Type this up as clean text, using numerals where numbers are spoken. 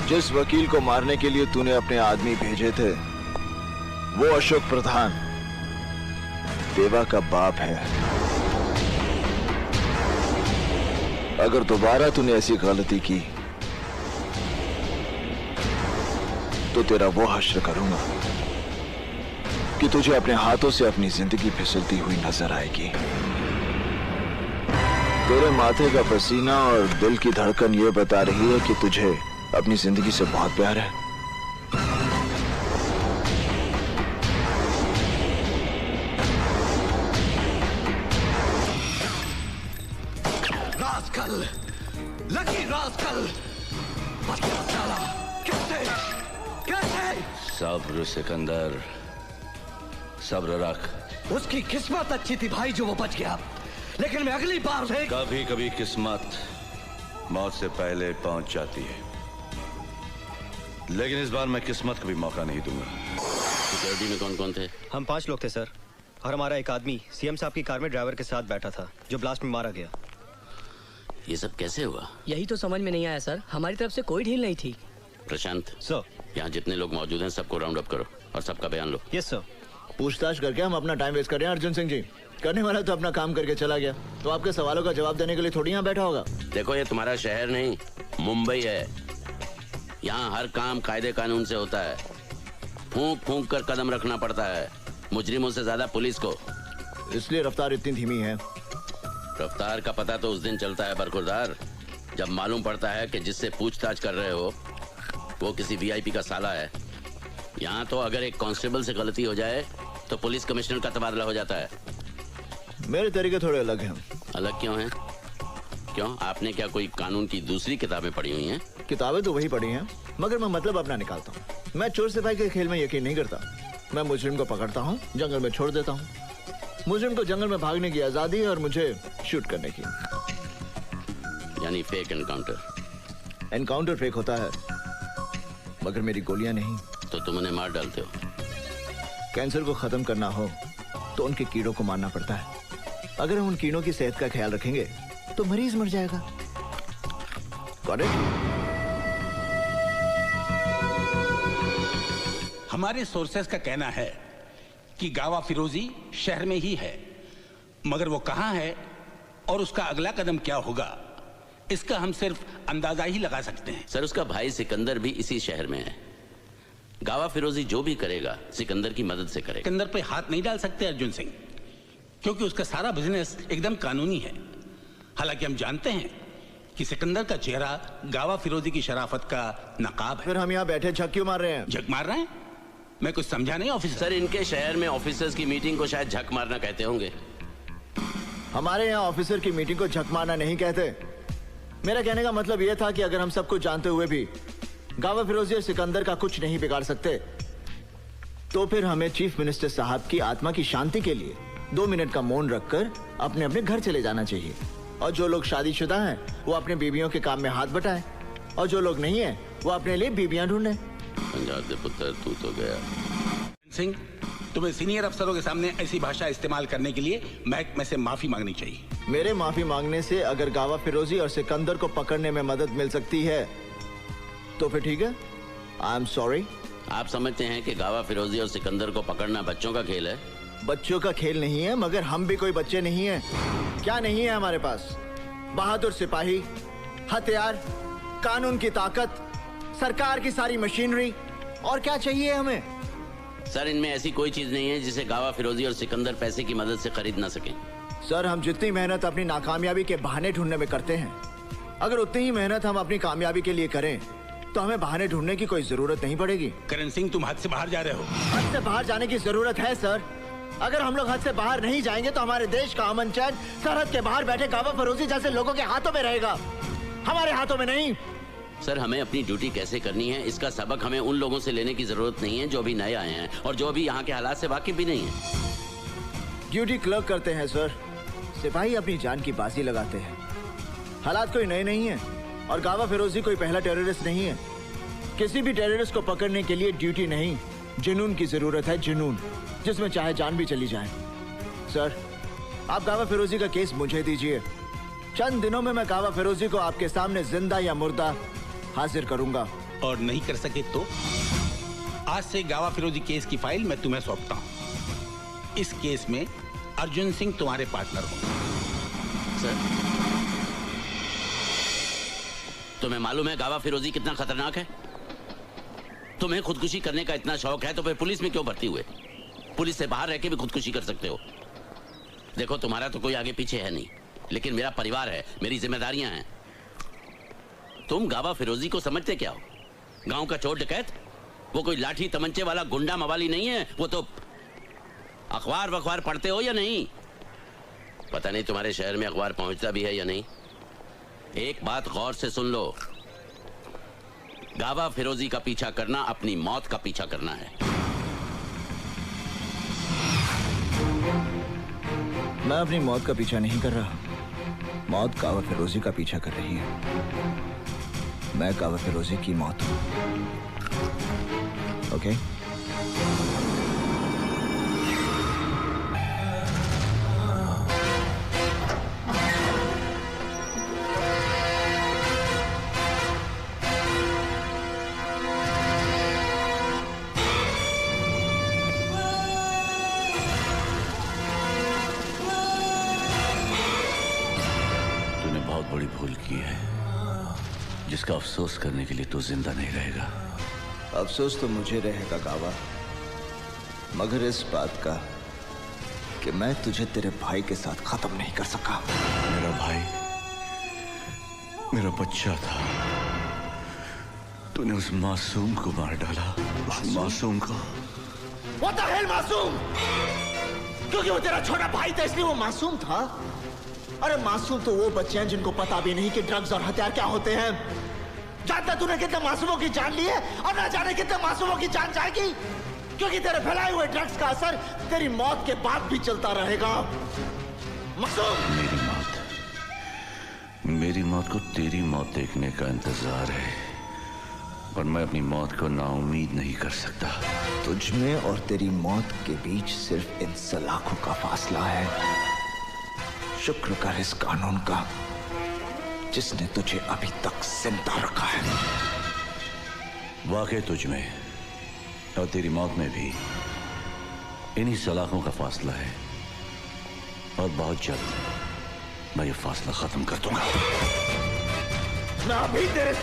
जिस वकील को मारने के लिए तूने अपने आदमी भेजे थे वो अशोक प्रधान देवा का बाप है। अगर दोबारा तूने ऐसी गलती की तो तेरा वो हश्र करूंगा कि तुझे अपने हाथों से अपनी जिंदगी फिसलती हुई नजर आएगी। तेरे माथे का पसीना और दिल की धड़कन ये बता रही है कि तुझे अपनी जिंदगी से बहुत प्यार है। रास्कल, लकी रास्कल, साला, कैसे? सब्र सिकंदर, सब्र रख। उसकी किस्मत अच्छी थी भाई जो वो बच गया, लेकिन मैं अगली बार से कभी कभी किस्मत मौत से पहले पहुंच जाती है, लेकिन इस बार मैं किस्मत को भी मौका नहीं दूंगा। सिक्योरिटी में कौन कौन थे? हम 5 लोग थे सर, और हमारा एक आदमी सीएम साहब की कार में ड्राइवर के साथ बैठा था जो ब्लास्ट में मारा गया। ये सब कैसे हुआ? यही तो समझ में नहीं आया सर, हमारी तरफ से कोई ढील नहीं थी। प्रशांत सर, यहाँ जितने लोग मौजूद हैं सबको राउंड अप करो और सबका बयान लो। Yes sir. पूछताछ करके हम अपना टाइम वेस्ट कर रहे हैं अर्जुन सिंह जी। करने वाला तो अपना काम करके चला गया, तो आपके सवालों का जवाब देने के लिए थोड़ी यहाँ बैठा होगा। देखो ये तुम्हारा शहर नहीं मुंबई है, यहाँ हर काम कायदे कानून से होता है। फूंक फूंक कर कदम रखना पड़ता है, मुजरिमों से ज्यादा पुलिस को। इसलिए रफ्तार इतनी धीमी है। रफ्तार का पता तो उस दिन चलता है बरखुरदार, जब मालूम पड़ता है कि जिससे पूछताछ कर रहे हो वो किसी वीआईपी का साला है। यहाँ तो अगर एक कांस्टेबल से गलती हो जाए तो पुलिस कमिश्नर का तबादला हो जाता है। मेरे तरीके थोड़े अलग हैं। अलग क्यों हैं? क्यों, आपने क्या कोई कानून की दूसरी किताबें पढ़ी हुई हैं? किताबें तो वही पढ़ी हैं, मगर मैं मतलब अपना निकालता हूँ। मैं चोर सिपाही के खेल में यकीन नहीं करता। मैं मुजरिम को पकड़ता हूँ, जंगल में छोड़ देता हूँ। मुजरिम को जंगल में भागने की आजादी है और मुझे शूट करने की। यानी फेक एनकाउंटर। एनकाउंटर फेक होता है, मगर मेरी गोलियां नहीं। तो तुम उन्हें मार डालते हो? कैंसर को खत्म करना हो तो उनके कीड़ों को मारना पड़ता है। अगर हम उन कीड़ों की सेहत का ख्याल रखेंगे तो मरीज मर जाएगा। हमारे सोर्सेस का कहना है कि गावा फिरोजी शहर में ही है, मगर वो कहां है और उसका अगला कदम क्या होगा इसका हम सिर्फ अंदाजा ही लगा सकते हैं। सर, उसका भाई सिकंदर भी इसी शहर में है। गावा फिरोजी जो भी करेगा सिकंदर की मदद से करेगा। सिकंदर पे हाथ नहीं डाल सकते अर्जुन सिंह, क्योंकि उसका सारा बिजनेस एकदम कानूनी है। हालांकि हम जानते हैं कि सिकंदर का चेहरा गावा फिरोजी की शराफत का नकाब है। फिर हम यहाँ बैठे झक क्यों मार रहे हैं? झक मार रहे हैं? मैं कुछ समझा नहीं ऑफिसर। सर, इनके शहर में ऑफिसर्स की मीटिंग को शायद झक मारना कहते होंगे। हमारे यहाँ ऑफिसर की मीटिंग को झक मारना नहीं कहते। मेरा कहने का मतलब यह था कि अगर हम सब कुछ जानते हुए भी गावा फिरोजी और सिकंदर का कुछ नहीं बिगाड़ सकते, तो फिर हमें चीफ मिनिस्टर साहब की आत्मा की शांति के लिए 2 मिनट का मौन रखकर अपने अपने घर चले जाना चाहिए। और जो लोग शादीशुदा हैं वो अपने बीवियों के काम में हाथ बटाएं, और जो लोग नहीं हैं वो अपने लिए बीबियां ढूंढें। पंजाब दे पुत्र, तू तो गया। सिंह, तुम्हें सीनियर अफसरों के सामने ऐसी भाषा इस्तेमाल करने के लिए महकमे से माफी मांगनी चाहिए। मेरे माफी मांगने से अगर गावा फिरोजी और सिकंदर को पकड़ने में मदद मिल सकती है तो फिर ठीक है। I am sorry. आप समझते हैं कि गावा फिरोजी और सिकंदर को पकड़ना बच्चों का खेल है? बच्चों का खेल नहीं है, मगर हम भी कोई बच्चे नहीं हैं। क्या नहीं है हमारे पास? बहादुर सिपाही, हथियार, कानून की ताकत, सरकार की सारी मशीनरी, और क्या चाहिए हमें? सर, इनमें ऐसी कोई चीज नहीं है जिसे गावा फिरोजी और सिकंदर पैसे की मदद से खरीद ना सके। सर, हम जितनी मेहनत अपनी नाकामयाबी के बहाने ढूंढने में करते हैं, अगर उतनी ही मेहनत हम अपनी कामयाबी के लिए करें तो हमें बहाने ढूंढने की कोई जरूरत नहीं पड़ेगी। करण सिंह, तुम हद से बाहर जा रहे हो। हद से बाहर जाने की जरूरत है सर। अगर हम लोग हद से बाहर नहीं जाएंगे तो हमारे देश का अमन चैन सरहद के बाहर बैठे गावा फिरोजी जैसे लोगों के हाथों में रहेगा, हमारे हाथों में नहीं। सर, हमें अपनी ड्यूटी कैसे करनी है इसका सबक हमें उन लोगों से लेने की जरूरत नहीं है जो अभी नए आए हैं और जो अभी यहाँ के हालात से वाकिफ भी नहीं है। ड्यूटी क्लर्क करते हैं सर, सिपाही अपनी जान की बाजी लगाते हैं। हालात कोई नए नहीं है और गावा फिरोजी कोई पहला टेररिस्ट नहीं है। किसी भी टेररिस्ट को पकड़ने के लिए ड्यूटी नहीं, जुनून की जरूरत है, जुनून, जिसमें चाहे जान भी चली जाए। सर, आप गावा फिरोजी का केस मुझे दीजिए, चंद दिनों में मैं गावा फिरोजी को आपके सामने जिंदा या मुर्दा हाजिर करूंगा। और नहीं कर सके तो आज से गावा फिरोजी केस की फाइल मैं तुम्हें सौंपता हूं। इस केस में अर्जुन सिंह तुम्हारे पार्टनर होंगे। सर, तुम्हें मालूम है गावा फिरोजी कितना खतरनाक है? तुम्हें खुदकुशी करने का इतना शौक है तो फिर पुलिस में क्यों भर्ती हुए? पुलिस से बाहर रह के भी खुदकुशी कर सकते हो। देखो, तुम्हारा तो कोई आगे पीछे है नहीं, लेकिन मेरा परिवार है, मेरी जिम्मेदारियां हैं। तुम गावा फिरोजी को समझते क्या हो? गांव का चोर डकैत? वो कोई लाठी तमंचे वाला गुंडा मवाली नहीं है। वो तो अखबार वखबार पढ़ते हो या नहीं? पता नहीं तुम्हारे शहर में अखबार पहुंचता भी है या नहीं। एक बात गौर से सुन लो, गावा फिरोजी का पीछा करना अपनी मौत का पीछा करना है। मैं अपनी मौत का पीछा नहीं कर रहा, मौत गावा फिरोजी का पीछा कर रही है। मैं गावा फिरोजी की मौत हूं। ओके? तूने बहुत बड़ी भूल की है, जिसका अफसोस करने के लिए तू जिंदा नहीं रहेगा। अफसोस तो मुझे रहेगा गावा, मगर इस बात का कि मैं तुझे तेरे भाई के साथ खत्म नहीं कर सका। मेरा भाई मेरा बच्चा था, तूने उस मासूम को मार डाला। उस मासूम को। What the hell, मासूम? क्योंकि वो तेरा छोटा भाई था इसलिए वो मासूम था? अरे मासूम तो वो बच्चे हैं जिनको पता भी नहीं कि ड्रग्स और हथियार क्या होते हैं। जानता तूने कितने मासूमों की जान ली है और ना जाने कितने मासूमों की जान जाएगी, क्योंकि तेरे फैलाए हुए ड्रग्स का असर तेरी मौत के बाद भी चलता रहेगा। मासूम, मेरी मौत को तेरी मौत देखने का इंतजार है, पर मैं अपनी मौत को नाउम्मीद नहीं कर सकता। तुझ में और तेरी मौत के बीच सिर्फ इन सलाखों का फासला है। शुक्र कर इस कानून का जिसने तुझे अभी तक जिंदा रखा है। वाकई तुझ में और तेरी मौत में भी इन्हीं सलाखों का फासला है, और बहुत जल्द मैं ये फासला खत्म कर दूंगा। मैं अभी तेरे